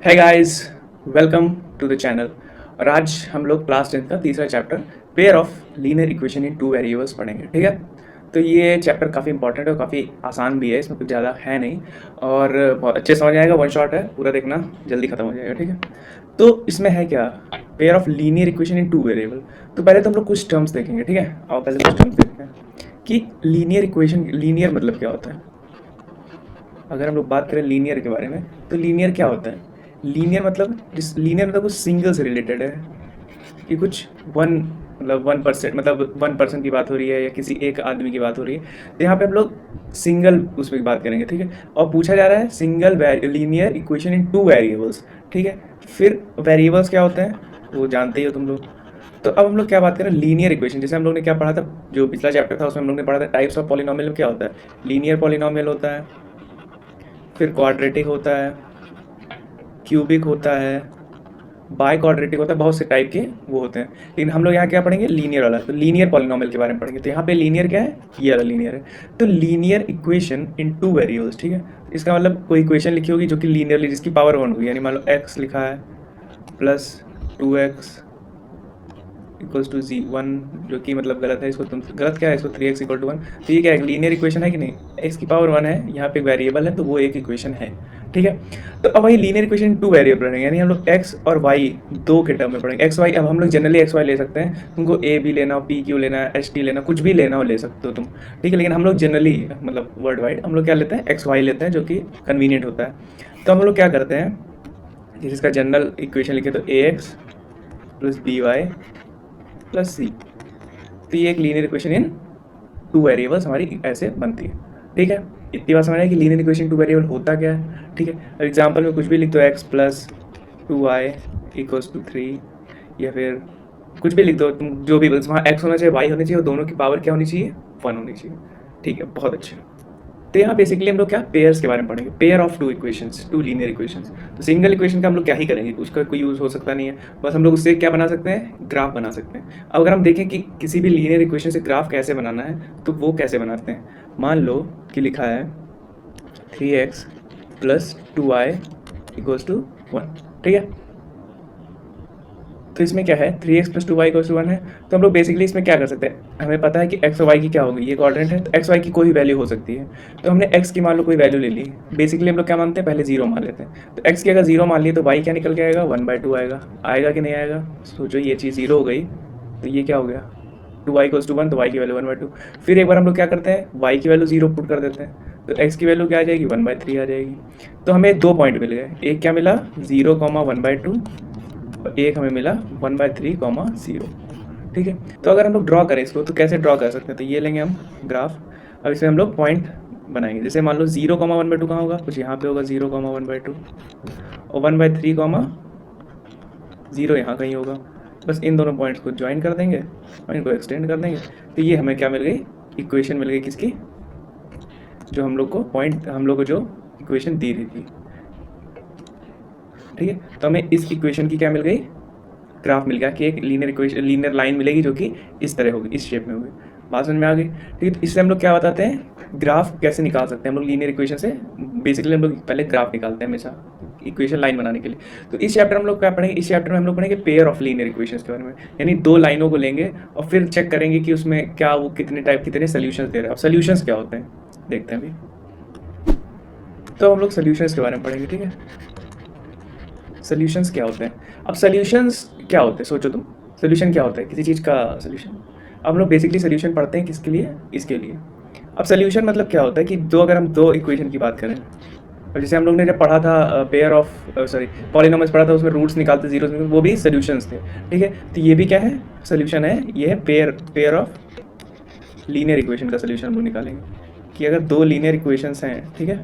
है guys, welcome to the channel. और आज हम लोग क्लास 10 का तीसरा chapter pair of linear equation in two variables पढ़ेंगे। ठीक है, तो ये चैप्टर काफ़ी इंपॉर्टेंट है और काफ़ी आसान भी है, इसमें कुछ ज़्यादा है नहीं और बहुत अच्छे समझ आएगा। वन शॉट है, पूरा देखना, जल्दी खत्म हो जाएगा। ठीक है, तो इसमें है क्या, pair of linear equation in two variable. तो पहले तो हम लोग कुछ टर्म्स देखेंगे। ठीक है, आओ पहले कुछ टर्म्स देखते हैं कि लीनियर इक्वेशन, लीनियर मतलब क्या होता है। अगर हम लोग बात करें लीनियर के बारे में, तो लीनियर क्या होता है। लीनियर मतलब जिस लीनियर मतलब कुछ सिंगल से रिलेटेड है कि कुछ वन मतलब 1%, मतलब 1% की बात हो रही है या किसी एक आदमी की बात हो रही है, तो यहाँ पे हम लोग सिंगल उसमें बात करेंगे। ठीक है, और पूछा जा रहा है single linear equation in two variables. ठीक है, फिर वेरिएबल्स क्या होते हैं वो जानते ही हो तुम लोग। तो अब हम लोग क्या बात करें, लीनियर इक्वेशन। जैसे हम लोग ने क्या पढ़ा था, जो पिछला चैप्टर था उसमें हम लोग ने पढ़ा था टाइप्स ऑफ पॉलिनोमियल में क्या होता है। लीनियर पॉलिनोमियल होता है, फिर क्वाड्रेटिक होता है, क्यूबिक होता है, बाई क्वाड्रेटिक होता है, बहुत से टाइप के वो होते हैं। लेकिन हम लोग यहाँ क्या पढ़ेंगे, लीनियर वाला। तो लीनियर पॉलिनोमियल के बारे में पढ़ेंगे। तो यहाँ पे लीनियर क्या है, ये वाला लीनियर है। तो linear equation in two variables. ठीक है, इसका मतलब कोई इक्वेशन लिखी होगी जो कि लीनियरली, जिसकी पावर वन होगी। यानी मान लो एक्स लिखा है plus 2x equals to one, जो कि मतलब गलत है। इसको तुम गलत क्या है, इसको 3x इक्वल टू 1। तो ये क्या है, लीनियर इक्वेशन है कि नहीं। x की पावर 1 है, यहाँ पे वेरिएबल है तो वो एक इक्वेशन है। ठीक है, तो अब वही लीनियर इक्वेशन टू वेरिएबल रहेंगे, यानी हम लोग x और y दो के टर्म में पढ़ेंगे। x y, अब हम लोग जनरली x y ले सकते हैं, तुमको a भी लेना हो, p q लेना है, h t लेना, कुछ भी लेना हो ले सकते हो तुम। ठीक है, लेकिन हम लोग जनरली मतलब वर्ल्ड वाइड हम लोग क्या लेते हैं, x y लेते हैं, जो कि कन्वीनियंट होता है। तो हम लोग क्या करते हैं, जिसका जनरल इक्वेशन लिखे तो ax plus b y plus c. तो ये एक linear equation in two variables हमारी ऐसे बनती है। ठीक है, इतनी बात समझ आए कि लीनियर इक्वेशन टू वेरिएबल होता क्या है। ठीक है, एग्जाम्पल में कुछ भी लिख दो, x plus 2y equals to 3, या फिर कुछ भी लिख दो तुम, जो भी, बस वहाँ एक्स होना चाहिए, वाई होनी चाहिए, और दोनों की पावर क्या होनी चाहिए, 1 होनी चाहिए। ठीक है, बहुत अच्छे। तो यहाँ बेसिकली हम लोग क्या पेयर्स के बारे में पढ़ेंगे, pair of two equations, two linear equations. तो सिंगल इक्वेशन का हम लोग क्या ही करेंगे, उसका कोई यूज़ हो सकता नहीं है, बस हम लोग उससे क्या बना सकते हैं, ग्राफ बना सकते हैं। अब अगर हम देखें कि किसी भी लीनियर इक्वेशन से ग्राफ कैसे बनाना है, तो वो कैसे बनाते हैं। मान लो कि लिखा है 3x plus 2y equals to 1। ठीक है, तो इसमें क्या है, 3x plus 2y equals to 1 है। तो हम लोग बेसिकली इसमें क्या कर सकते हैं, हमें पता है कि x और y की क्या होगी, ये कोऑर्डिनेट है, तो x y की कोई भी वैल्यू हो सकती है। तो हमने x की मान लो कोई वैल्यू ले ली। बेसिकली हम लोग क्या मानते हैं, पहले 0 मान लेते हैं। तो x की अगर 0 मान लिए तो y क्या निकल के आएगा, 1/2 आएगा। आएगा कि नहीं आएगा, सोचो, ये चीज़ 0 हो गई तो ये क्या हो गया, 2y इक्वल्स टू 1, तो y की वैल्यू 1/2। फिर एक बार हम लोग क्या करते हैं, y की वैल्यू 0 पुट कर देते हैं, तो x की वैल्यू क्या आ जाएगी, 1/3 आ जाएगी। तो हमें 2 पॉइंट मिल गए, एक क्या मिला 0, 1/2, और एक हमें मिला 1/3, 0। ठीक है, तो अगर हम लोग ड्रॉ करें इसको तो कैसे ड्रॉ कर सकते हैं, तो ये लेंगे हम ग्राफ। अब इसमें हम लोग पॉइंट बनाएंगे। जैसे मान लो 0, 1/2 कहाँ होगा, कुछ यहाँ पे होगा 0, 1/2, और 1/3, 0 यहाँ कहीं होगा। बस इन दोनों पॉइंट्स को ज्वाइन कर देंगे और इनको एक्सटेंड कर देंगे। तो ये हमें क्या मिल गई, इक्वेशन मिल गई किसकी, जो हम लोग को पॉइंट, हम लोग को जो इक्वेशन दी रही थी। ठीक है, तो हमें इस इक्वेशन की क्या मिल गई, ग्राफ मिल गया कि एक लीनियर इक्वेशन, लीनियर लाइन मिलेगी जो कि इस तरह होगी, इस शेप में होगी। बात समझ में आ गई। ठीक है, तो इससे हम लोग क्या बताते हैं, ग्राफ कैसे निकाल सकते हैं हम लोग लीनियर इक्वेशन से। बेसिकली हम लोग पहले ग्राफ निकालते हैं हमेशा इक्वेशन लाइन बनाने के लिए। तो इस चैप्टर हम लोग क्या पढ़ेंगे, इस चैप्टर में हम लोग पढ़ेंगे पेयर ऑफ लीनियर इक्वेशंस के बारे में। यानी दो लाइनों को लेंगे और फिर चेक करेंगे कि उसमें क्या वो कितने टाइप, कितने सोल्यूशंस दे रहे हैं। अब सोल्यूशंस क्या होते हैं देखते हैं अभी। तो हम लोग सोल्यूशंस के बारे में पढ़ेंगे। ठीक है, सोल्यूशंस क्या होते हैं। अब सोल्यूशंस क्या होते हैं, सोचो तुम, सोल्यूशन क्या होता है किसी चीज़ का सोल्यूशन। अब हम लोग बेसिकली सोल्यूशन पढ़ते हैं किसके लिए, इसके लिए। अब सोल्यूशन मतलब क्या होता है कि दो, अगर हम दो इक्वेशन की बात करें, और जैसे हम लोग ने जब पढ़ा था पेयर ऑफ सॉरी पॉलिनोमियल्स पढ़ा था, उसमें रूट्स निकालते, जीरोस निकालते, वो भी सोल्यूशंस थे। ठीक है, तो ये भी क्या है, सोल्यूशन है। ये है पेयर ऑफ लीनियर इक्वेशन का सोल्यूशन हम लोग निकालेंगे कि अगर दो लीनियर इक्वेशंस हैं। ठीक है,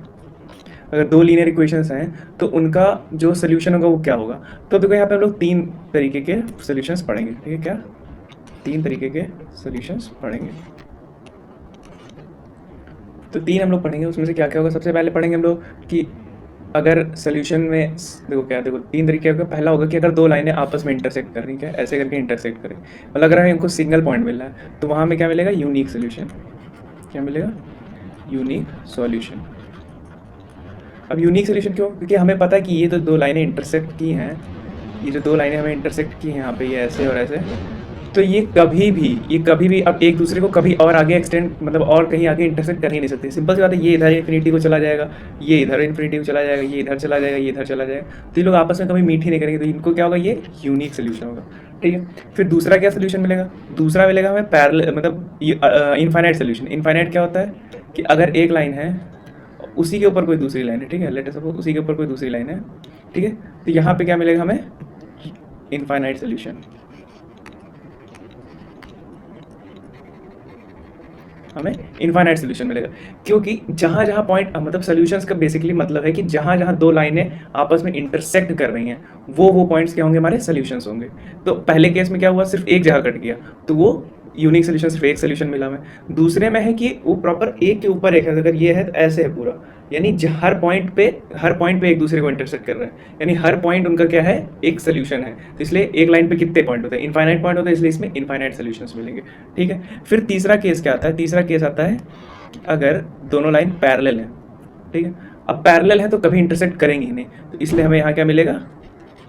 अगर दो लीनियर इक्वेशंस हैं तो उनका जो सोल्यूशन होगा वो क्या होगा। तो देखो यहाँ पे हम लोग 3 तरीके के सोल्यूशंस पढ़ेंगे। ठीक है, क्या 3 तरीके के सोल्यूशंस पढ़ेंगे। तो 3 हम लोग पढ़ेंगे, उसमें से क्या क्या होगा। सबसे पहले पढ़ेंगे हम लोग कि अगर सोल्यूशन में देखो क्या, देखो 3 तरीके होगा। पहला होगा कि अगर दो लाइनें आपस में इंटरसेक्ट कर रही हैं, क्या ऐसे करके इंटरसेक्ट करें, मतलब अगर हमें इनको सिंगल पॉइंट मिल रहा है तो वहाँ हमें क्या मिलेगा, यूनिक सोल्यूशन। क्या मिलेगा, यूनिक सॉल्यूशन। अब यूनिक सोल्यूशन क्यों? क्योंकि हमें पता है कि ये तो दो लाइनें इंटरसेक्ट की हैं, ये जो दो लाइनें हमें इंटरसेक्ट की हैं यहाँ पे, ये ऐसे और ऐसे, तो ये कभी भी अब एक दूसरे को कभी और आगे एक्सटेंड मतलब और कहीं आगे इंटरसेक्ट कर ही नहीं सकते। सिंपल सी बात है, ये इधर इन्फिनिटी को चला जाएगा, ये इधर इन्फिनिटी को चला जाएगा, ये इधर चला जाएगा, ये इधर चला जाएगा, तो ये लोग आपस में कभी मीट ही नहीं करेंगे, तो इनको क्या होगा, ये यूनिक सोल्यूशन होगा। ठीक है, फिर दूसरा क्या सोल्यूशन मिलेगा? दूसरा मिलेगा हमें पैरेलल मतलब इनफाइनाइट सोल्यूशन। इनफाइनाइट क्या होता है कि अगर एक लाइन है, उसी के ऊपर कोई दूसरी लाइन है, ठीक है, लेट अस सपोज उसी के ऊपर कोई दूसरी लाइन है, ठीक है, तो यहाँ पे क्या मिलेगा हमें? Infinite solution. हमें इनफाइनाइट सोल्यूशन मिलेगा, क्योंकि जहाँ जहाँ पॉइंट मतलब सोल्यूशंस का बेसिकली मतलब है कि जहाँ जहाँ दो लाइनें आपस में इंटरसेक्ट कर रही हैं, वो पॉइंट्स क्या होंगे? हमारे सोल्यूशंस होंगे। तो पहले केस में क्या हुआ, सिर्फ एक जगह कट गया, तो वो यूनिक सोल्यूशन, सिर्फ एक सोल्यूशन मिला हमें। दूसरे में है कि वो प्रॉपर एक के ऊपर एक है, अगर ये है तो ऐसे है पूरा, यानी हर पॉइंट पे एक दूसरे को इंटरसेक्ट कर रहे हैं, यानी हर पॉइंट उनका क्या है? एक सोल्यूशन है। तो इसलिए एक लाइन पे कितने पॉइंट होते हैं? इनफाइनाइट पॉइंट होते हैं, इसलिए इसमें इनफाइनाइट सोल्यूशंस मिलेंगे। ठीक है, फिर तीसरा केस क्या आता है? तीसरा केस आता है अगर दोनों लाइन पैरेलल है। ठीक है, अब पैरेलल है तो कभी इंटरसेक्ट करेंगे ही नहीं, तो इसलिए हमें यहाँ क्या मिलेगा?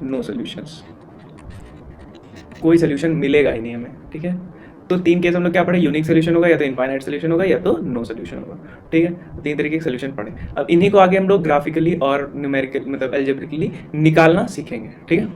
नो सोल्यूशंस, कोई सोल्यूशन मिलेगा ही नहीं हमें। ठीक है, तो तीन केस हम लोग क्या पढ़े? यूनिक सोल्यूशन होगा, या तो इनफाइनाइट सोल्यूशन होगा, या तो नो सोल्यूशन होगा। ठीक है, तीन तरीके के सोल्यूशन पढ़े। अब इन्हीं को आगे हम लोग ग्राफिकली और न्यूमेरिकल मतलब एल्जेब्रिकली निकालना सीखेंगे। ठीक है,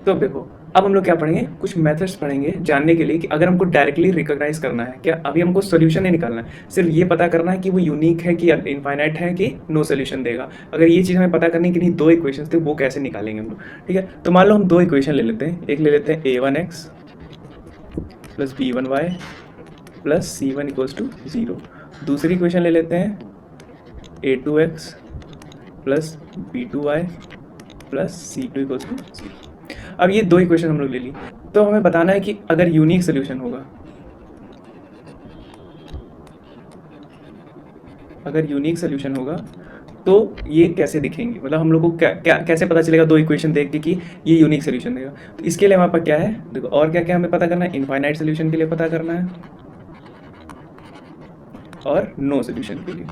तो देखो अब हम लोग क्या पढ़ेंगे? कुछ मेथड्स पढ़ेंगे जानने के लिए कि अगर हमको डायरेक्टली रिकॉग्नाइज करना है, क्या अभी हमको सोल्यूशन नहीं निकालना है, सिर्फ ये पता करना है कि वो यूनिक है कि इनफाइनाइट है कि नो सोल्यूशन देगा। अगर ये चीज़ हमें पता करनी है कि नहीं दो इक्वेशन थे, वो कैसे निकालेंगे हम लोग। ठीक है, तो मान लो हम दो इक्वेशन ले लेते हैं। एक ले लेते हैं a1x plus b1y plus c1 equals to 0। दूसरी इक्वेशन ले लेते हैं a2x plus b2y plus c2 equals to 0। अब ये दो इक्वेशन हम लोग ले ली, तो हमें बताना है कि अगर यूनिक सोल्यूशन होगा, अगर यूनिक सोल्यूशन होगा तो ये कैसे दिखेंगे, मतलब हम लोग को क्या कैसे पता चलेगा दो इक्वेशन देख के कि ये यूनिक सोल्यूशन देगा। तो इसके लिए हमारे पास क्या है? देखो और क्या क्या हमें पता करना है? इनफाइनाइट सोल्यूशन के लिए पता करना है और नो सोल्यूशन के लिए।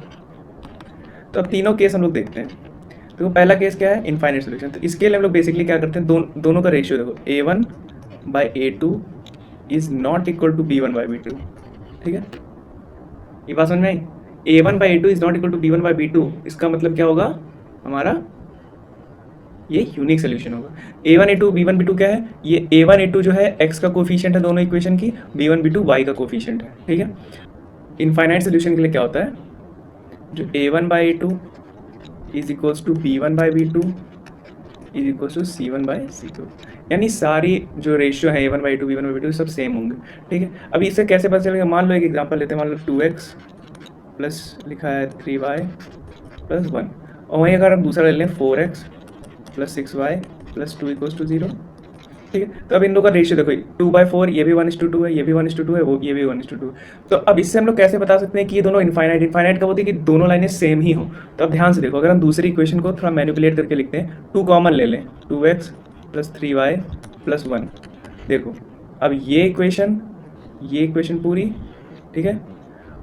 तो अब तीनों केस हम लोग देखते हैं। तो पहला केस क्या है? Infinite solution. तो इसके लिए हम लोग बेसिकली क्या करते हैं? दोनों का रेशियो देखो, a1/a2 is not equal to b1/b2। ठीक है, ये बात समझ में आई? a1/a2 is not equal to b1/b2, इसका मतलब क्या होगा? हमारा ये यूनिक सोल्यूशन होगा। a1 a2 b1 b2 क्या है? ये a1 a2 जो है x का कोफिशिएंट है दोनों इक्वेशन की, b1 b2 y का कोफिशिएंट है। ठीक है, इनफाइनाइट सोल्यूशन के लिए क्या होता है? जो a1/a2 is equals to b1/b2 is equals to c1/c2, यानी सारी जो रेशियो है a1/a2 b1/b2 सब सेम होंगे। ठीक है, अभी इससे कैसे पता चलेगा? मान लो एक एग्जांपल लेते हैं, मान लो 2x प्लस लिखा है 3y प्लस 1, और वहीं अगर हम दूसरा ले लें 4x plus 6y plus 2 equals to 0। ठीक है, तो अब इन लोगों का रेशियो देखो 2/4, ये भी 1:2 है, ये भी 1:2 है, वो ये भी 1:2। तो अब इससे हम लोग कैसे बता सकते हैं कि ये दोनों इनफाइनाइट कब होती है? कि दोनों लाइनें सेम ही हो। तो अब ध्यान से देखो, अगर हम दूसरी इक्वेशन को थोड़ा मैनिपुलेट करके लिखते हैं, 2 कॉमन ले लें, 2x प्लस 3y प्लस 1। देखो अब ये इक्वेशन पूरी, ठीक है,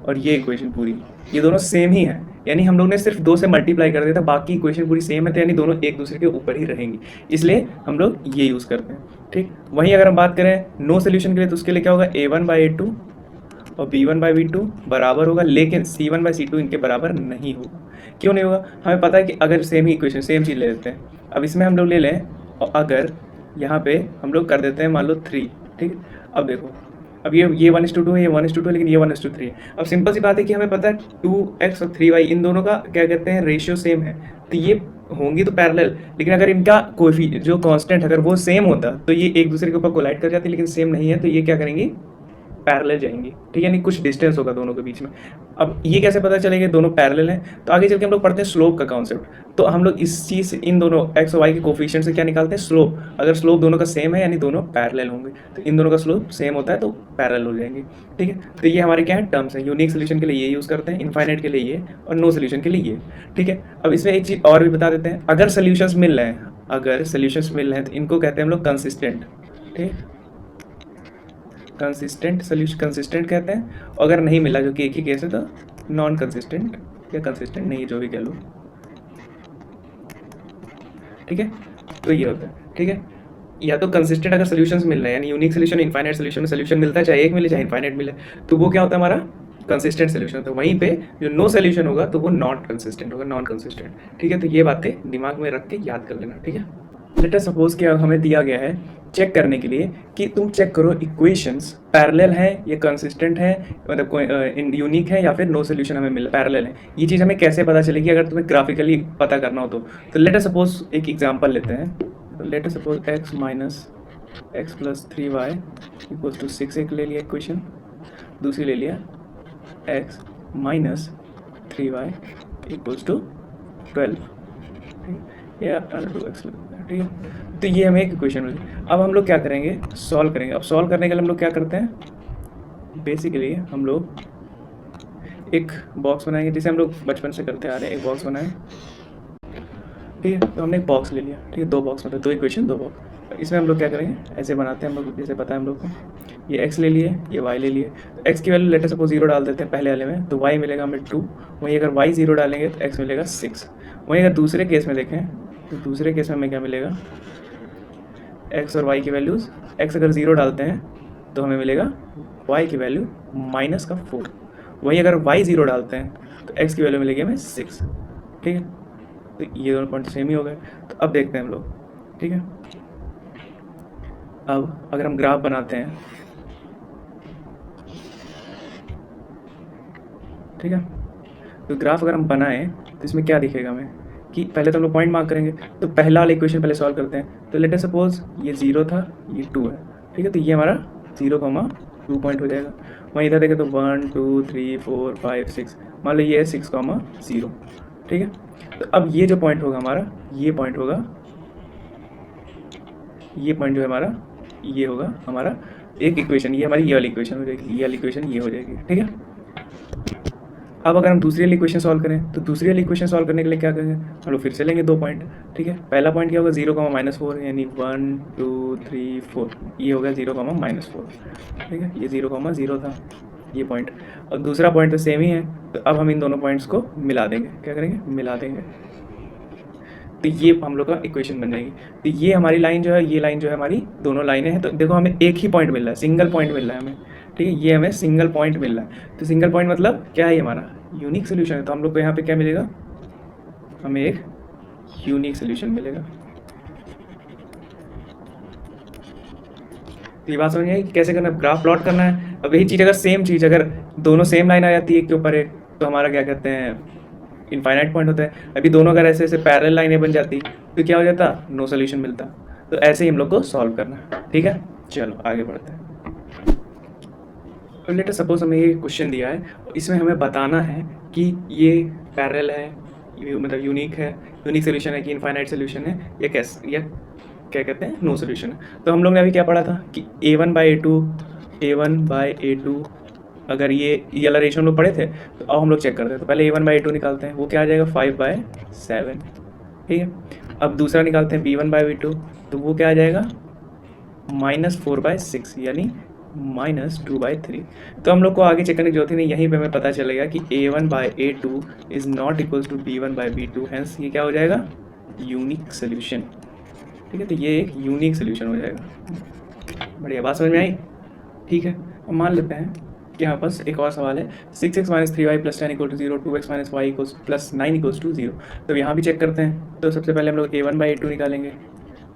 और ये इक्वेशन पूरी, ये दोनों सेम ही है, यानी हम लोग ने सिर्फ 2 से मल्टीप्लाई कर दिया था, बाकी इक्वेशन पूरी सेम है, तो यानी दोनों एक दूसरे के ऊपर ही रहेंगी, इसलिए हम लोग ये यूज़ करते हैं। ठीक, वहीं अगर हम बात करें नो सोल्यूशन के लिए, तो उसके लिए क्या होगा? a1/a2 और b1/b2 बराबर होगा, लेकिन c1/c2 इनके बराबर नहीं होगा। क्यों नहीं होगा? हमें पता है कि अगर सेम ही इक्वेशन सेम चीज़ ले लेते हैं, अब इसमें हम लोग ले लें और अगर यहाँ पे हम लोग कर देते हैं मान लो 3। ठीक, अब देखो अब ये 1:2 है, ये 1:2 है, लेकिन ये 1:3 है। अब सिंपल सी बात है कि हमें पता है 2x और 3y इन दोनों का क्या कहते हैं? रेशियो सेम है, तो ये होंगी तो पैरेलल, लेकिन अगर इनका जो कांस्टेंट अगर वो सेम होता तो ये एक दूसरे के ऊपर कोलाइड कर जाती, लेकिन सेम नहीं है, तो ये क्या करेंगी? पैरेलल जाएंगी। ठीक है, यानी कुछ डिस्टेंस होगा दोनों के बीच में। अब ये कैसे पता चलेगा दोनों पैरेलल हैं? तो आगे चल के हम लोग पढ़ते हैं स्लोप का कॉन्सेप्ट। तो हम लोग इस चीज़ इन दोनों x और y के कोफिशिएंट से क्या निकालते हैं? स्लोप। अगर स्लोप दोनों का सेम है यानी दोनों पैरेलल होंगे, तो इन दोनों का स्लोप सेम होता है तो पैरेलल हो जाएंगे। ठीक है, तो ये हमारे क्या है? टर्म्स हैं। यूनिक सोल्यूशन के लिए ये यूज़ करते हैं, इनफाइनाइट के लिए ये, और नो सोल्यूशन के लिए ये। ठीक है, अब इसमें एक चीज़ और भी बता देते हैं, अगर सोल्यूशंस मिल रहे हैं, तो इनको कहते हैं हम लोग कंसिस्टेंट। ठीक, कंसिस्टेंट कहते हैं, और अगर नहीं मिला, जो कि एक ही केस है, तो नॉन कंसिस्टेंट या कंसिस्टेंट नहीं, जो भी कह लो। ठीक है, तो ये होता है, ठीक है। या तो कंसिस्टेंट अगर सोल्यूशंस मिल रहे हैं, यानी यूनिक सोल्यूशन इनफाइनाइट सोल्यूशन में सोल्यूशन मिलता है, चाहे एक मिले चाहे इनफाइनाइट मिले, तो वो क्या होता है हमारा कंसिस्टेंट सोल्यूशन। तो वहीं पे जो नो सोल्यूशन होगा तो वो नॉट कंसिस्टेंट होगा, नॉन कंसिस्टेंट, ठीक है। तो ये बातें दिमाग में रख के याद कर लेना, ठीक है। लेट अस सपोज कि हमें दिया गया है चेक करने के लिए कि तुम चेक करो इक्वेशंस पैरेलल है, ये कंसिस्टेंट है, मतलब कोई यूनिक है या फिर नो सोल्यूशन हमें मिला पैरेलल है। ये चीज़ हमें कैसे पता चलेगी अगर तुम्हें ग्राफिकली पता करना हो तो लेट अस सपोज एक एग्जांपल लेते हैं। Let us suppose x minus X plus 3y equals to 6 एक ले लिया इक्वेशन, दूसरी ले लिया x minus 3y equals to 12 या 2x, ठीक है। तो ये हमें एक इक्वेशन मिली। अब हम लोग क्या करेंगे, सॉल्व करेंगे। अब सॉल्व करने के लिए हम लोग क्या करते हैं, बेसिकली हम लोग एक बॉक्स बनाएंगे, जिसे हम लोग बचपन से करते आ रहे हैं। एक बॉक्स बनाए, ठीक है। तो हमने एक बॉक्स ले लिया, ठीक है, दो बॉक्स मतलब दो इक्वेशन दो बॉक्स। इसमें हम लोग क्या करेंगे, ऐसे बनाते हैं हम लोग, जैसे पता है हम लोग को, ये x ले लिए, ये y ले लिए। तो x की वैल्यू लेटर सपोज 0 डाल देते हैं पहले वाले में, तो y मिलेगा हमें 2। वहीं अगर y 0 डालेंगे तो x मिलेगा 6। वहीं अगर दूसरे केस में देखें तो दूसरे केस में हमें क्या मिलेगा, x और y की वैल्यूज़, x अगर 0 डालते हैं तो हमें मिलेगा y की वैल्यू माइनस का 4। वहीं अगर y 0 डालते हैं तो x की वैल्यू मिलेगी हमें 6, ठीक है। तो ये दोनों पॉइंट सेम ही हो गए। तो अब देखते हैं हम लोग, ठीक है। अब अगर हम ग्राफ बनाते हैं, ठीक है, तो ग्राफ अगर हम बनाएं तो इसमें क्या दिखेगा हमें कि पहले तो हम लोग पॉइंट मार्क करेंगे। तो पहला वाला इक्वेशन पहले सॉल्व करते हैं। तो लेट अस सपोज ये 0 था, ये 2 है, ठीक है। तो ये हमारा 0,2 पॉइंट हो जाएगा। वहीं इधर देखें तो 1 2 3 4 5 6, मान लो ये है 6,0, ठीक है। तो अब ये जो पॉइंट होगा हमारा, ये पॉइंट होगा, ये पॉइंट जो है हमारा, ये होगा हमारा एक इक्वेशन, ये हमारी ये वाली इक्वेशन हो जाएगी, ये वाली इक्वेशन ये हो जाएगी, ठीक है। अब अगर हम दूसरी वाली इक्वेशन सॉल्व करें तो दूसरी वाली इक्वेशन सॉल्व करने के लिए क्या करेंगे, हम लोग फिर से लेंगे दो पॉइंट, ठीक है। पहला पॉइंट क्या होगा, 0,-4, यानी 1 2 3 4, ये होगा 0,-4, ठीक है। ये 0,0 था ये पॉइंट, और दूसरा पॉइंट तो सेम ही है। तो अब हम इन दोनों पॉइंट्स को मिला देंगे, क्या करेंगे, मिला देंगे। तो ये हम लोग का इक्वेशन बन जाएगी। तो ये हमारी लाइन जो है, ये लाइन जो है हमारी, दोनों लाइनें हैं। तो देखो हमें एक ही पॉइंट मिल रहा है, सिंगल पॉइंट मिल रहा है हमें, ठीक है। ये हमें सिंगल पॉइंट मिल रहा है। तो सिंगल पॉइंट मतलब क्या है, हमारा यूनिक सोल्यूशन है। तो हम लोग को यहाँ पे क्या मिलेगा, हमें एक यूनिक सोल्यूशन मिलेगा। तो ये बात समझ आई कि कैसे करना है, ग्राफ प्लॉट करना है। अब यही चीज़ अगर सेम चीज़ अगर दोनों सेम लाइन आ जाती है एक के ऊपर एक, तो हमारा क्या कहते हैं, इनफाइनाइट पॉइंट होता है। अभी दोनों अगर ऐसे ऐसे पैरेलल लाइनें बन जाती तो क्या हो जाता, नो सोल्यूशन मिलता। तो ऐसे ही हम लोग को सॉल्व करना है, ठीक है। चलो आगे बढ़ते हैं। लेट अस सपोज हमें ये क्वेश्चन दिया है, इसमें हमें बताना है कि ये पैरेलल है, मतलब यूनिक है, यूनिक सोल्यूशन है कि इनफाइनाइट सोल्यूशन है, या कैसे, या क्या कहते हैं, नो सोल्यूशन है। तो हम लोग ने अभी क्या पढ़ा था कि a1/a2 अगर ये वाला रेशियो हम लोग पढ़े थे। तो अब हम लोग चेक करते हैं। तो पहले a1/a2 निकालते हैं, वो क्या आ जाएगा 5/7, ठीक है। अब दूसरा निकालते हैं b1/b2, तो वो क्या आ जाएगा -4/6, यानी -2/3। तो हम लोग को आगे चेक करने की जरूरत ही नहीं, यहीं पे हमें पता चलेगा कि a1/a2 is not equals to b1/b2, hence ये क्या हो जाएगा, यूनिक सोल्यूशन, ठीक है। तो ये एक यूनिक सोल्यूशन हो जाएगा। बढ़िया, बात समझ में आई, ठीक है। अब मान लेते हैं कि यहाँ पास एक और सवाल है, 6x - 3y + 10 = 0, 2x - y + 9 = 0। तो यहाँ भी चेक करते हैं। तो सबसे पहले हम लोग a1/a2 निकालेंगे,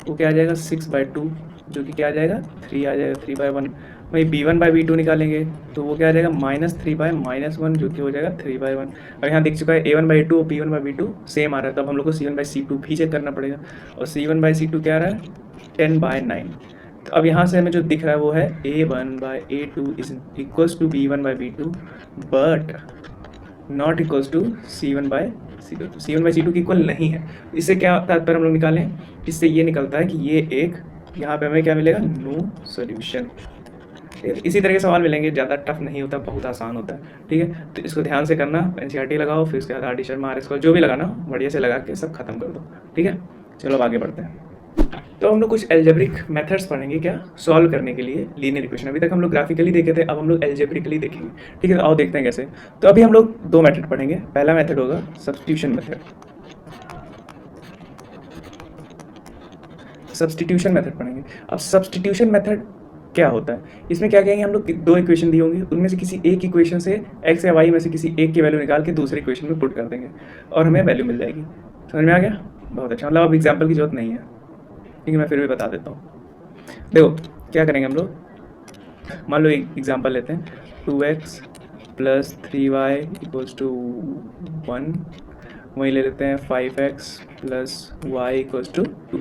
वो क्या आ जाएगा 6/2, जो कि क्या आ जाएगा 3 आ जाएगा, 3/1। वहीं b1/b2 निकालेंगे, तो वो क्या आ जाएगा -3/-1, जो कि हो जाएगा 3/1। और यहाँ दिख चुका है a1/a2 और b1/b2 सेम आ रहा है, तब हम लोग को c1/c2 भी चेक करना पड़ेगा। और c1/c2 क्या आ रहा है 10/9। तो अब यहाँ से हमें जो दिख रहा है वो है a1/a2 is equals to b1/b2 but not equals to c1/c2। तो c1/c2 की इक्वल नहीं है। इससे क्या तात्पर्य हम लोग निकालें, इससे ये निकलता है कि ये एक, यहाँ पे हमें क्या मिलेगा, नो सोल्यूशन। इसी तरह के सवाल मिलेंगे, ज़्यादा टफ नहीं होता, बहुत आसान होता है, ठीक है। तो इसको ध्यान से करना, एनसीईआरटी लगाओ, फिर उसके बाद R D Sharma, R S जो भी लगाना बढ़िया से लगा के सब खत्म कर दो, ठीक है। चलो अब आगे बढ़ते हैं। तो हम लोग कुछ एल्जेब्रिक मेथड्स पढ़ेंगे क्या, सॉल्व करने के लिए लीनियर इक्वेशन। अभी तक हम लोग ग्राफिकली देखे थे, अब हम लोग एल्जेब्रिकली देखेंगे, ठीक है। तो आओ देखते हैं कैसे। तो अभी हम लोग दो मेथड पढ़ेंगे। पहला मेथड होगा सब्स्टिट्यूशन मेथड, सब्स्टिट्यूशन मेथड पढ़ेंगे। अब सब्स्टिट्यूशन मेथड क्या होता है, इसमें क्या कहेंगे, हम लोग दो इक्वेशन दी होंगी, उनमें से किसी एक इक्वेशन से एक्स या वाई में से किसी एक की वैल्यू निकाल के दूसरे इक्वेशन में पुट कर देंगे और हमें वैल्यू मिल जाएगी। समझ में आ गया? बहुत अच्छा। मतलब अब एग्जाम्पल की जरूरत नहीं है, ठीक है, मैं फिर भी बता देता हूँ। देखो क्या करेंगे हम लोग, मान लो एक एग्जाम्पल लेते हैं, 2x plus 3y equals to 1, वहीं ले लेते हैं 5x plus Y equals to 2,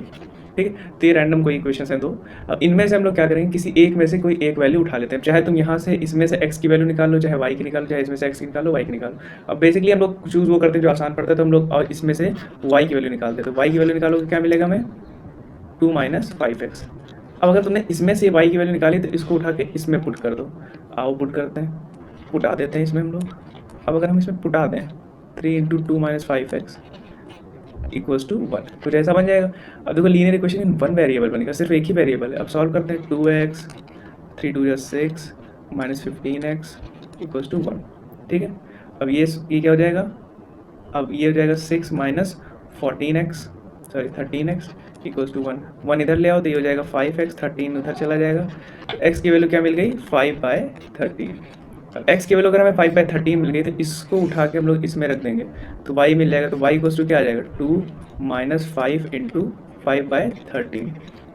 ठीक है। तो ये रैंडम कोई इक्वेशन है दो। अब इनमें से हम लोग क्या करेंगे, किसी एक में से कोई एक वैल्यू उठा लेते हैं, चाहे तुम यहाँ से इसमें से x की वैल्यू निकाल लो, चाहे y की निकालो, चाहे इसमें से x की निकालो, y की निकालो। अब बेसिकली हम लोग चूज़ वो करते हैं जो आसान पड़ता है, तो हम लोग और इसमें से y की वैल्यू निकालते हैं। तो y की वैल्यू निकालोगे क्या मिलेगा हमें, 2 माइनस 5x। अब अगर तुमने इसमें से y की वैल्यू निकाली तो इसको उठा के इसमें पुट कर दो। आओ पुट करते हैं, पुटा देते हैं इसमें हम लोग। अब अगर हम इसमें पुटा दें 3 into 2 minus 5x equals to 1, कुछ ऐसा बन जाएगा। अब देखो linear equation in one variable बनेगा, सिर्फ एक ही वेरिएबल है। अब सॉल्व करते हैं, 2x 3 2 6 minus 15x equals to 1, ठीक है। अब ये क्या हो जाएगा, अब ये हो जाएगा 6 माइनस 13x इक्वल्स टू 1, 1 इधर ले आओ तो ये हो जाएगा 5x, 13 उधर चला जाएगा। तो x की वैल्यू क्या मिल गई, 5/13। अब x की वैल्यू अगर हमें 5/13 मिल गई तो इसको उठा के हम लोग इसमें रख देंगे तो y मिल जाएगा। तो y इक्वल्स टू क्या आ जाएगा, 2 माइनस 5 इंटू 5/13,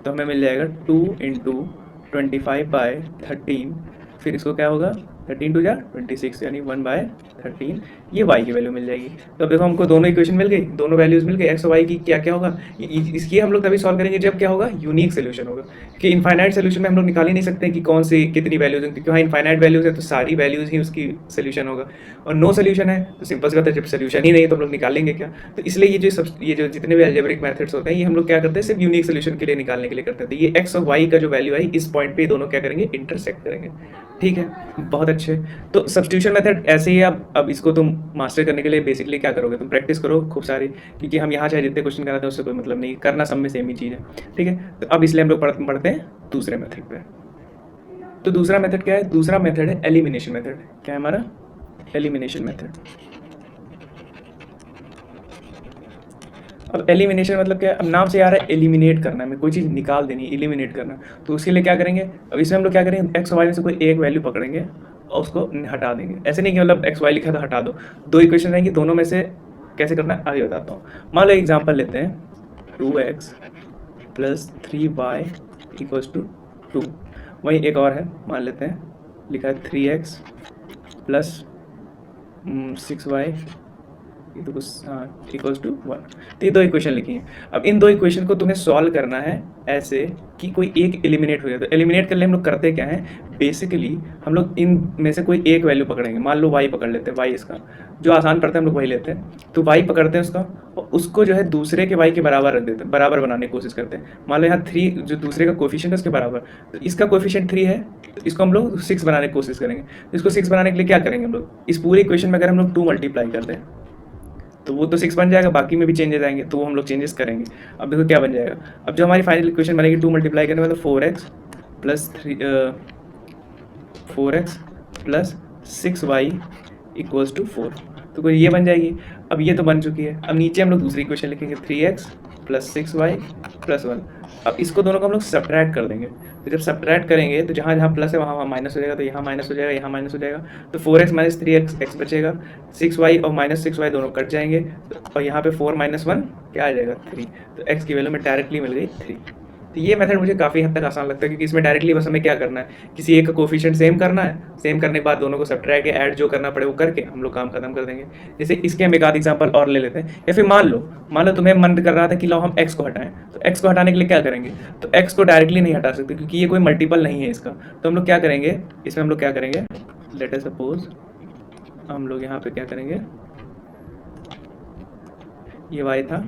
तो हमें मिल जाएगा 2 इंटू 25/13। फिर इसको क्या होगा, 13 टू जा 26 यानी 1/13, ये y की वैल्यू मिल जाएगी। तो अब देखो हमको दोनों इक्वेशन मिल गई, दोनों वैल्यूज मिल गई, x और y की। क्या क्या होगा, इसकी हम लोग तभी सॉल्व करेंगे जब क्या होगा, यूनिक सोल्यूशन होगा। कि इनफाइनाइट सोल्यूशन में हम लोग निकाल ही नहीं सकते कि कौन सी कितनी वैल्यूज हैं, क्योंकि वहाँ इनफाइनाइट वैल्यूज है तो सारी वैल्यूज ही उसकी सोल्यूशन होगा। और नो सोल्यूशन है तो सिंपल सी बात है, जब सोल्यूशन ही नहीं है तो हम लोग निकालेंगे क्या। तो इसलिए ये जो जितने भी अलजेब्रिक मेथड्स होते हैं ये हम लोग क्या करते हैं, सिर्फ यूनिक सोल्यूशन के लिए निकालने के लिए करते हैं। तो ये x और y का जो वैल्यू है इस पॉइंट पे दोनों क्या करेंगे, इंटरसेक्ट करेंगे, ठीक है। बहुत अच्छे। तो सब्स्टिट्यूशन मेथड ऐसे ही। अब इसको तुम मास्टर करने के लिए बेसिकली क्या करोगे, तुम प्रैक्टिस करो खूब सारी, क्योंकि हम यहाँ चाहे जितने क्वेश्चन कराते हैं उससे कोई मतलब नहीं, करना सब में सेम ही चीज़ है, ठीक है। तो अब इसलिए हम लोग पढ़ते हैं दूसरे मेथड पे। तो दूसरा मेथड क्या है, दूसरा मेथड है एलिमिनेशन मेथड। क्या है हमारा, एलिमिनेशन मेथड। अब एलिमिनेशन मतलब क्या है, अब नाम से आ रहा है एलिमिनेट करना, हमें कोई चीज़ निकाल देनी, एलिमिनेट करना। तो उसके लिए क्या करेंगे, अब इसमें हम लोग क्या करेंगे, एक्स और वाई में से कोई एक वैल्यू पकड़ेंगे और उसको हटा देंगे। ऐसे नहीं कि मतलब एक्स वाई लिखा तो हटा दो, दो इक्वेशन रहेंगी, दोनों में से कैसे करना है आगे बताता हूँ। मान लो एग्जाम्पल लेते हैं, 2x plus 3y equals to 2। वहीं एक और है, मान लेते हैं, लिखा है 3x प्लस 6y तो कुछ इक्वल्स टू 1। तो ये दो इक्वेशन लिखी हैं। अब इन दो इक्वेशन को तुम्हें सॉल्व करना है ऐसे कि कोई एक एलिमिनेट हो जाए। तो एलिमिनेट करने हम लोग करते क्या है, बेसिकली हम लोग इन में से कोई एक वैल्यू पकड़ेंगे। मान लो y पकड़ लेते हैं, y इसका जो आसान पड़ता है हम लोग वही लेते हैं। तो y पकड़ते हैं उसका और उसको जो है दूसरे के y के बराबर रख देते हैं, बराबर बनाने की कोशिश करते हैं। मान लो यहाँ 3 जो दूसरे का कोफिशिएंट है उसके बराबर, तो इसका कोफिशिएंट 3 है तो इसको हम लोग 6 बनाने की कोशिश करेंगे। तो इसको 6 बनाने के लिए क्या करेंगे हम लोग, इस पूरी इक्वेशन में अगर हम लोग 2 मल्टीप्लाई करते हैं तो वो तो 6 बन जाएगा, बाकी में भी चेंजेस आएंगे तो वो हम लोग चेंजेस करेंगे। अब देखो क्या बन जाएगा, अब जो हमारी फाइनल इक्वेशन बनेगी 2 मल्टीप्लाई करने में तो 4x plus 6y equals to 4, तो कोई ये बन जाएगी। अब ये तो बन चुकी है। अब नीचे हम लोग दूसरी इक्वेशन लिखेंगे, 3x प्लस 6y प्लस 1। अब इसको दोनों को हम लोग सब्ट्रैक्ट कर देंगे। तो जब सब्ट्रैक्ट करेंगे तो जहाँ जहाँ प्लस है वहाँ वहाँ माइनस हो जाएगा, तो यहाँ माइनस हो जाएगा, यहाँ माइनस हो जाएगा। तो 4x माइनस 3x x बचेगा, 6y और माइनस 6y दोनों कट जाएंगे और यहाँ पे 4 माइनस 1 क्या आ जाएगा, 3। तो x की वैल्यू में डायरेक्टली मिल गई 3। तो ये मेथड मुझे काफ़ी हद तक आसान लगता है, क्योंकि इसमें डायरेक्टली बस हमें क्या करना है, किसी एक का कोफिशिएंट सेम करना है, सेम करने के बाद दोनों को सब्ट्रैक्ट या ऐड जो करना पड़े वो करके हम लोग काम खत्म कर देंगे। जैसे इसके हम एक आध एग्जाम्पल और ले लेते हैं। या फिर मान लो तुम्हें मन कर रहा था कि लो हम x को हटाएं, तो x को हटाने के लिए क्या करेंगे, तो x को डायरेक्टली नहीं हटा सकते क्योंकि ये कोई मल्टीपल नहीं है इसका। तो हम लोग क्या करेंगे, इसमें हम लोग क्या करेंगे, लेट अस सपोज हम लोग यहाँ पे क्या करेंगे, ये y था,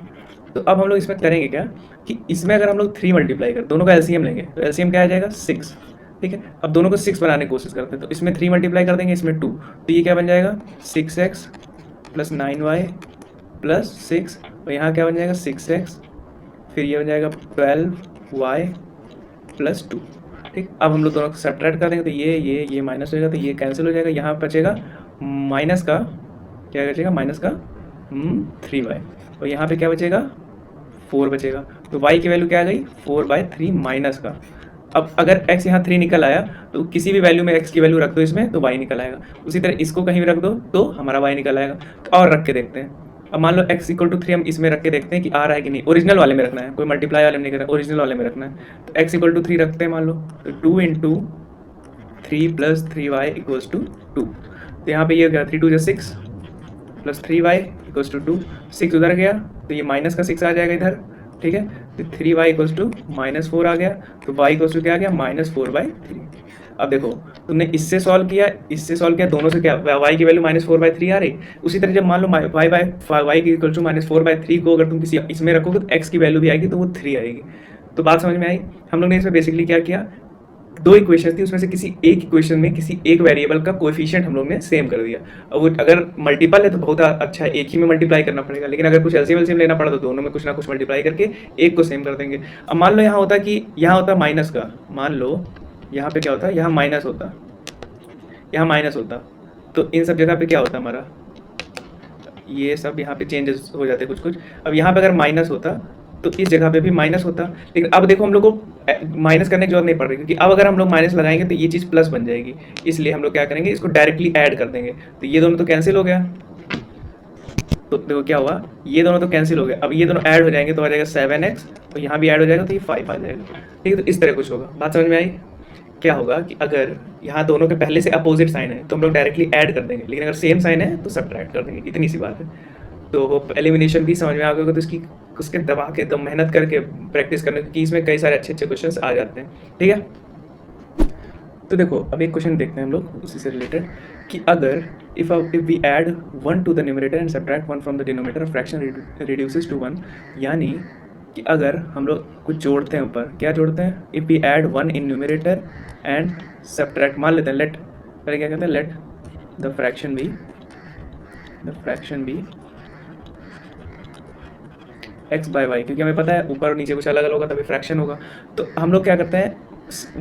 तो अब हम लोग इसमें करेंगे क्या कि इसमें अगर हम लोग 3 मल्टीप्लाई कर, दोनों का एलसीएम लेंगे, तो एलसीएम क्या आ जाएगा 6, ठीक है। अब दोनों को 6 बनाने की कोशिश करते हैं, तो इसमें 3 मल्टीप्लाई कर देंगे, इसमें 2, तो ये क्या बन जाएगा 6x प्लस 9y प्लस 6, और यहाँ क्या बन जाएगा 6x, फिर ये बन जाएगा 12y प्लस 2, ठीक। अब हम लोग दोनों को सब्ट्रैक्ट कर देंगे, तो ये माइनस हो जाएगा, तो ये कैंसिल हो जाएगा। यहाँ बचेगा माइनस का क्या बचेगा, माइनस का 3y, और यहाँ पे क्या बचेगा 4 बचेगा। तो y की वैल्यू क्या आ गई 4/3 माइनस का। अब अगर x यहाँ 3 निकल आया तो किसी भी वैल्यू में x की वैल्यू रख दो इसमें तो y निकल आएगा। उसी तरह इसको कहीं भी रख दो तो हमारा y निकल आएगा। तो और रख के देखते हैं। अब मान लो x इक्वल टू 3 हम इसमें रख के देखते हैं कि आ रहा है कि नहीं। ओरिजिनल वाले में रखना है, कोई मल्टीप्लाई वाले में नहीं करना, ओरिजिनल वाले में रखना है। तो x इक्वल टू 3 रखते हैं मान लो, तो 2 into 3 plus 3y equals to 2। तो यहाँ पे ये हो गया 3 2 6 प्लस 3y इक्वल्स टू 2। 6 उधर गया तो ये माइनस का 6 आ जाएगा इधर, ठीक है। तो 3y इक्वल्स टू -4 आ गया। तो y इक्वल्स टू क्या आ गया -4/3। अब देखो तुमने इससे सॉल्व किया, इससे सॉल्व किया, दोनों से क्या y की वैल्यू -4/3 आ रही। उसी तरह जब मान लो y की इक्वल टू -4/3 को अगर तुम किसी इसमें रखोगे तो x की वैल्यू भी आएगी तो वो 3 आएगी। तो बात समझ में आई। हम लोग ने इसमें बेसिकली क्या किया, दो इक्वेशन थी, उसमें से किसी एक इक्वेशन में किसी एक वेरिएबल का कोएफिशिएंट हम लोग ने सेम कर दिया। अब वो अगर मल्टीपल है तो बहुत अच्छा है, एक ही में मल्टीप्लाई करना पड़ेगा, लेकिन अगर कुछ एलसीएम लेना पड़ा तो दोनों में कुछ ना कुछ मल्टीप्लाई करके एक को सेम कर देंगे। अब मान लो यहाँ होता कि यहाँ होता माइनस का, मान लो यहाँ पे क्या होता, यहाँ माइनस होता, यहाँ माइनस होता, तो इन सब जगह पे क्या होता हमारा, ये सब यहाँ पे चेंजेस हो जाते कुछ कुछ। अब यहाँ पे अगर माइनस होता तो इस जगह पे भी माइनस होता, लेकिन अब देखो हम लोग को माइनस करने की जरूरत नहीं पड़ रही, क्योंकि अब अगर हम लोग माइनस लगाएंगे तो ये चीज़ प्लस बन जाएगी। इसलिए हम लोग क्या करेंगे, इसको डायरेक्टली ऐड कर देंगे। तो ये दोनों तो कैंसिल हो गया, तो देखो क्या हुआ, ये दोनों तो कैंसिल हो गए। अब ये दोनों ऐड हो जाएंगे तो आ जाएगा 7x, और यहाँ भी ऐड हो जाएगा तो ये 5 आ जाएगा, ठीक है। तो इस तरह कुछ होगा। बात समझ में आई। क्या होगा कि अगर यहाँ दोनों के पहले से अपोजिट साइन है तो हम लोग डायरेक्टली ऐड कर देंगे, लेकिन अगर सेम साइन है तो सब्ट्रैक्ट कर देंगे। इतनी सी बात है। तो वो एलिमिनेशन भी समझ में आ गया तो इसकी उसके दबा के तो मेहनत करके प्रैक्टिस करने की, इसमें कई सारे अच्छे अच्छे क्वेश्चंस आ जाते हैं, ठीक है। तो देखो अब एक क्वेश्चन देखते हैं हम लोग उसी से रिलेटेड कि अगर if we add 1 to the numerator and subtract 1 from the denominator, fraction reduces to 1। यानी कि अगर हम लोग कुछ जोड़ते हैं ऊपर, क्या जोड़ते हैं, if we add 1 in numerator and subtract, मान लेते हैं लेट, पहले क्या कहते हैं, let the fraction B x/y, क्योंकि हमें पता है ऊपर और नीचे कुछ अलग अलग होगा तभी फ्रैक्शन होगा। तो हम लोग क्या करते हैं,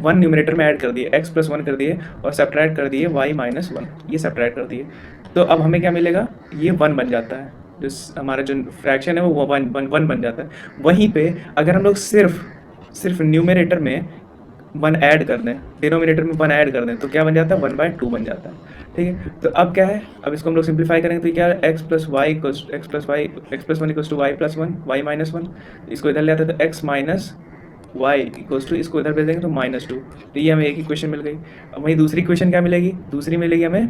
1 न्यूमरेटर में ऐड कर दिए, x + 1 कर दिए, और सब्ट्रैक्ट कर दिए y - 1, ये सब्ट्रैक्ट कर दिए। तो अब हमें क्या मिलेगा, ये 1 बन जाता है, जो हमारा जो फ्रैक्शन है वो 1 बन जाता है। वहीं पे अगर हम लोग सिर्फ न्यूमरेटर में 1 ऐड कर दें, डिनोमिनेटर में 1 ऐड कर दें, तो क्या बन जाता है, 1/2 बन जाता है, ठीक है। तो अब क्या है, अब इसको हम लोग सिंप्लीफाई करेंगे तो क्या है, x + 1 = y + 1, y - 1, इसको इधर ले आते हैं तो x - y = इसको इधर भेज देंगे तो -2। तो ये हमें एक इक्वेशन मिल गई। अब वहीं दूसरी इक्वेशन क्या मिलेगी, दूसरी मिलेगी हमें,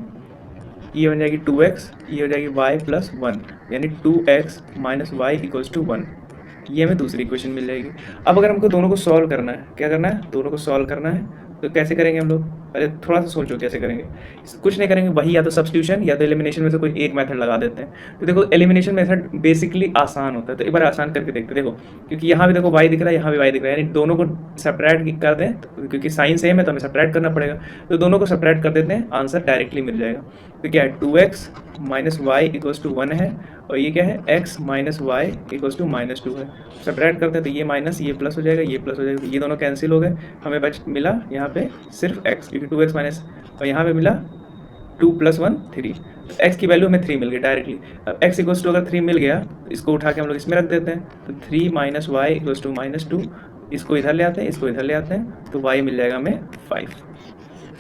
ये बन जाएगी 2x, ये हो जाएगी y + 1, यानी 2x - y = 1। ये हमें दूसरी इक्वेशन मिल जाएगी। अब अगर हमको दोनों को सॉल्व करना है, क्या करना है, दोनों को सॉल्व करना है, तो कैसे करेंगे हम लोग, पहले थोड़ा सा सोचो कैसे करेंगे। कुछ नहीं करेंगे, वही या तो सब्स्टिट्यूशन या तो एलिमिनेशन में से कोई एक मेथड लगा देते हैं। तो देखो एलिमिनेशन मेथड बेसिकली आसान होता है, तो एक बार आसान करके देखते हैं। देखो क्योंकि यहाँ भी देखो y दिख रहा है, यहाँ भी y दिख रहा है, यानी दोनों को सब्ट्रैक्ट कर दें, तो क्योंकि साइन सेम है तो हमें सब्ट्रैक्ट करना पड़ेगा। तो दोनों को सब्ट्रैक्ट कर देते हैं, आंसर डायरेक्टली मिल जाएगा। तो क्या है, 2x - y = 1 है, और ये क्या है, x - y = -2 है। सब्ट्रैक्ट करते हैं तो ये माइनस, ये प्लस हो जाएगा, ये प्लस हो जाएगा, ये दोनों कैंसिल हो गए। हमें बच मिला यहाँ पे सिर्फ x, क्योंकि 2x माइनस, और यहाँ पे मिला 2 + 1 3। तो x की वैल्यू हमें 3 मिल गई डायरेक्टली। अब x = अगर 3 मिल गया तो इसको उठा के हम लोग इसमें रख देते हैं, तो 3 - y = -2, इसको इधर ले आते हैं, इसको इधर ले आते हैं, तो y मिल जाएगा हमें 5।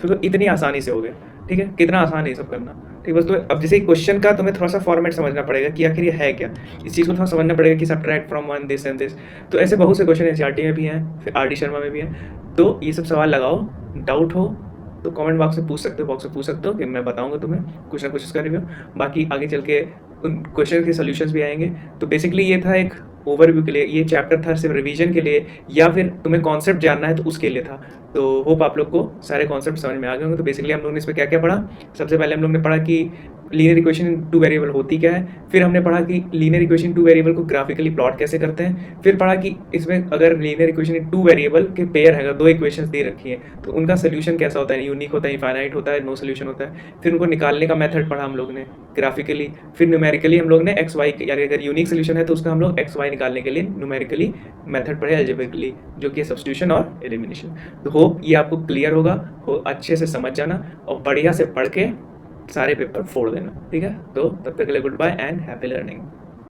तो इतनी आसानी से हो गया, ठीक है। कितना आसान है ये सब करना, ठीक। बस तो अब जैसे क्वेश्चन का तुम्हें थोड़ा सा फॉर्मेट समझना पड़ेगा कि आखिर ये है क्या, इस चीज़ को थोड़ा समझना पड़ेगा कि subtract from 1 this and this. तो ऐसे बहुत से क्वेश्चन एनसीईआरटी में भी हैं, फिर आर डी शर्मा में भी हैं। तो ये सब सवाल लगाओ, डाउट हो तो कमेंट बॉक्स में पूछ सकते हो कि मैं बताऊंगा तुम्हें कुछ ना कुछ इसका रिव्यू। बाकी आगे चल के उन क्वेश्चन के सॉल्यूशंस भी आएंगे। तो बेसिकली ये था एक ओवरव्यू के लिए, ये चैप्टर था सिर्फ रिवीजन के लिए, या फिर तुम्हें कॉन्सेप्ट जानना है तो उसके लिए था। तो होप आप लोग को सारे कॉन्सेप्ट समझ में आ गए होंगे। तो बेसिकली हम लोगों ने इसमें क्या क्या पढ़ा, सबसे पहले हम लोग ने पढ़ा कि लीनियर इक्वेशन इन 2 वेरिएबल होती क्या है, फिर हमने पढ़ा कि लीनियर इक्वेशन 2 वेरिएबल को ग्राफिकली प्लॉट कैसे करते हैं, फिर पढ़ा कि इसमें अगर लीनियर इक्वेशन इन 2 वेरिएबल के पेयर है, अगर 2 इक्वेशंस दे रखी हैं तो उनका सोल्यूशन कैसा होता है, यूनिक होता है, इनफाइनाइट होता है, नो सोल्यूशन होता है। फिर उनको निकालने का मेथड पढ़ा हम लोग ने ग्राफिकली, फिर न्यूमेरिकली हम लोग ने एक्स वाई, यानी अगर यूनिक सोल्यूशन है तो उसका हम लोग एक्स वाई निकालने के लिए न्यूमेरिकली मेथड पढ़े, अलजेब्रिकली, जो कि सब्स्टिट्यूशन और एलिमिनेशन। तो होप ये आपको क्लियर होगा, अच्छे से समझ जाना और बढ़िया से पढ़ के सारे पेपर फोड़ देना, ठीक है। तो तब तक के लिए goodbye and happy learning.